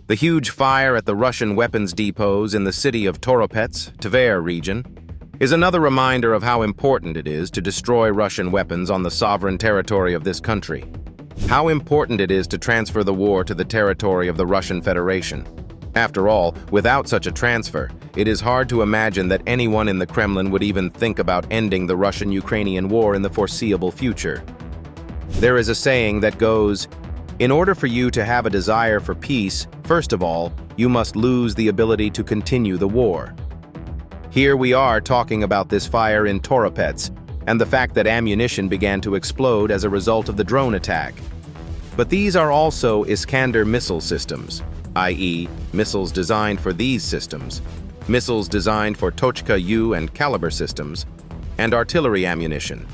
The huge fire at the Russian weapons depots in the city of Toropets, Tver Region, is another reminder of how important it is to destroy Russian weapons on the sovereign territory of this country. How important it is to transfer the war to the territory of the Russian Federation. After all, without such a transfer, it is hard to imagine that anyone in the Kremlin would even think about ending the Russian-Ukrainian war in the foreseeable future. There is a saying that goes, "In order for you to have a desire for peace, first of all, you must lose the ability to continue the war." Here we are talking about this fire in Toropets and the fact that ammunition began to explode as a result of the drone attack. But these are also Iskander missile systems, i.e., missiles designed for these systems, missiles designed for Tochka-U and Kalibr systems, and artillery ammunition.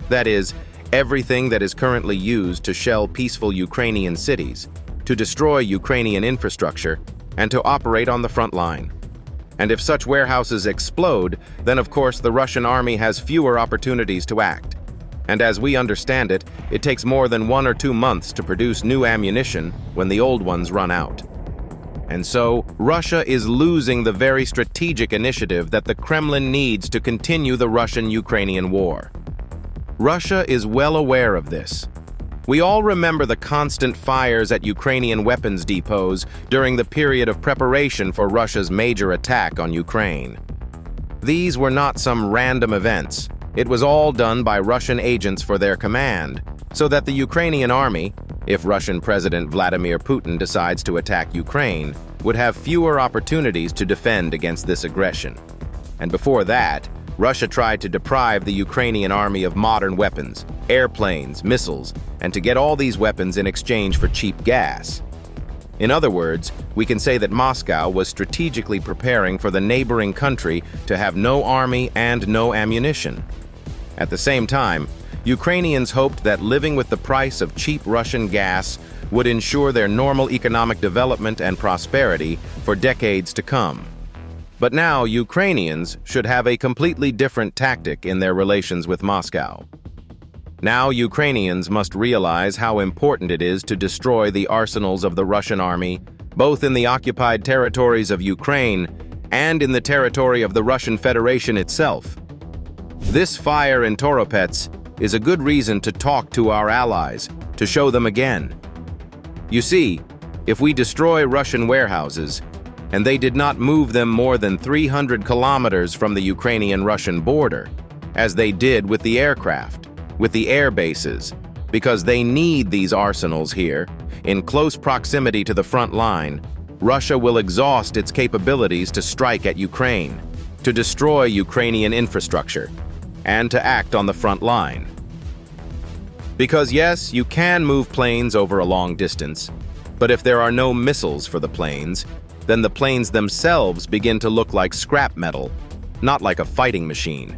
That is, everything that is currently used to shell peaceful Ukrainian cities, to destroy Ukrainian infrastructure, and to operate on the front line. And if such warehouses explode, then of course the Russian army has fewer opportunities to act. And as we understand it, it takes more than 1 or 2 months to produce new ammunition when the old ones run out. And so, Russia is losing the very strategic initiative that the Kremlin needs to continue the Russian-Ukrainian war. Russia is well aware of this. We all remember the constant fires at Ukrainian weapons depots during the period of preparation for Russia's major attack on Ukraine. These were not some random events. It was all done by Russian agents for their command, so that the Ukrainian army, if Russian President Vladimir Putin decides to attack Ukraine, would have fewer opportunities to defend against this aggression. And before that, Russia tried to deprive the Ukrainian army of modern weapons, airplanes, missiles, and to get all these weapons in exchange for cheap gas. In other words, we can say that Moscow was strategically preparing for the neighboring country to have no army and no ammunition. At the same time, Ukrainians hoped that living with the price of cheap Russian gas would ensure their normal economic development and prosperity for decades to come. But now Ukrainians should have a completely different tactic in their relations with Moscow. Now Ukrainians must realize how important it is to destroy the arsenals of the Russian army, both in the occupied territories of Ukraine and in the territory of the Russian Federation itself. This fire in Toropets is a good reason to talk to our allies, to show them again. You see, if we destroy Russian warehouses, and they did not move them more than 300 kilometers from the Ukrainian-Russian border, as they did with the aircraft, with the air bases, because they need these arsenals here, in close proximity to the front line, Russia will exhaust its capabilities to strike at Ukraine, to destroy Ukrainian infrastructure, and to act on the front line. Because yes, you can move planes over a long distance, but if there are no missiles for the planes, then the planes themselves begin to look like scrap metal, not like a fighting machine.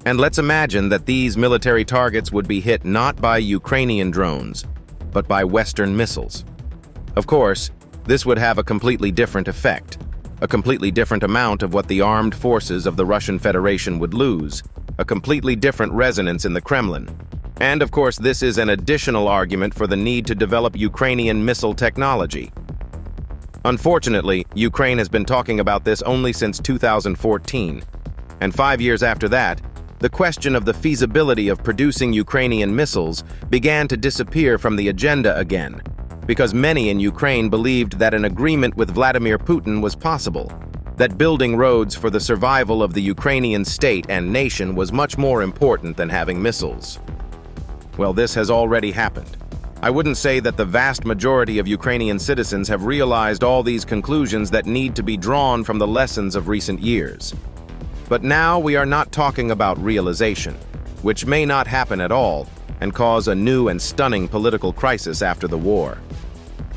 And let's imagine that these military targets would be hit not by Ukrainian drones, but by Western missiles. Of course, this would have a completely different effect, a completely different amount of what the armed forces of the Russian Federation would lose, a completely different resonance in the Kremlin. And of course, this is an additional argument for the need to develop Ukrainian missile technology. Unfortunately, Ukraine has been talking about this only since 2014, and 5 years after that, the question of the feasibility of producing Ukrainian missiles began to disappear from the agenda again, because many in Ukraine believed that an agreement with Vladimir Putin was possible, that building roads for the survival of the Ukrainian state and nation was much more important than having missiles. Well, this has already happened. I wouldn't say that the vast majority of Ukrainian citizens have realized all these conclusions that need to be drawn from the lessons of recent years. But now we are not talking about realization, which may not happen at all and cause a new and stunning political crisis after the war.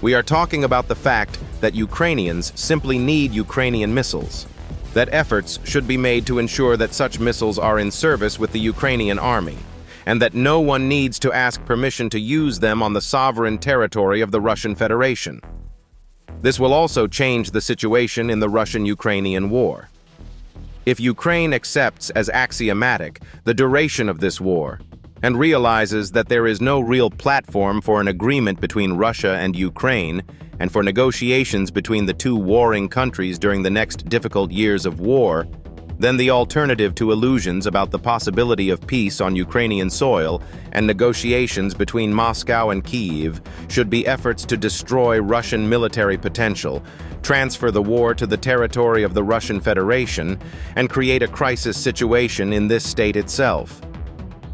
We are talking about the fact that Ukrainians simply need Ukrainian missiles, that efforts should be made to ensure that such missiles are in service with the Ukrainian army, and that no one needs to ask permission to use them on the sovereign territory of the Russian Federation. This will also change the situation in the Russian-Ukrainian war. If Ukraine accepts as axiomatic the duration of this war, and realizes that there is no real platform for an agreement between Russia and Ukraine and for negotiations between the two warring countries during the next difficult years of war, then the alternative to illusions about the possibility of peace on Ukrainian soil and negotiations between Moscow and Kyiv should be efforts to destroy Russian military potential, transfer the war to the territory of the Russian Federation, and create a crisis situation in this state itself.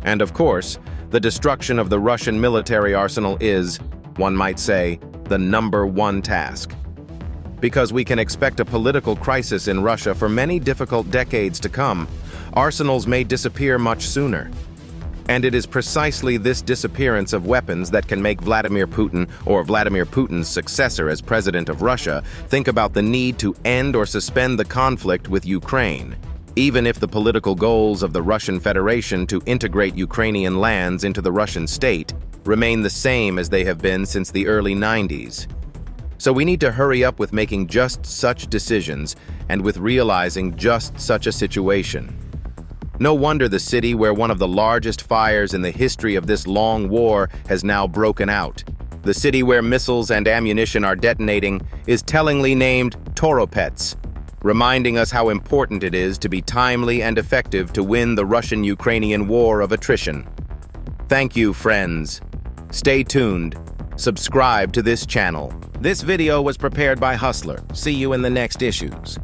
And of course, the destruction of the Russian military arsenal is, one might say, the #1 task. Because we can expect a political crisis in Russia for many difficult decades to come, arsenals may disappear much sooner. And it is precisely this disappearance of weapons that can make Vladimir Putin, or Vladimir Putin's successor as president of Russia, think about the need to end or suspend the conflict with Ukraine, even if the political goals of the Russian Federation to integrate Ukrainian lands into the Russian state remain the same as they have been since the early 90s. So we need to hurry up with making just such decisions and with realizing just such a situation. No wonder the city where one of the largest fires in the history of this long war has now broken out. The city where missiles and ammunition are detonating is tellingly named Toropets, reminding us how important it is to be timely and effective to win the Russian-Ukrainian war of attrition. Thank you, friends. Stay tuned. Subscribe to this channel. This video was prepared by Hustler. See you in the next issues.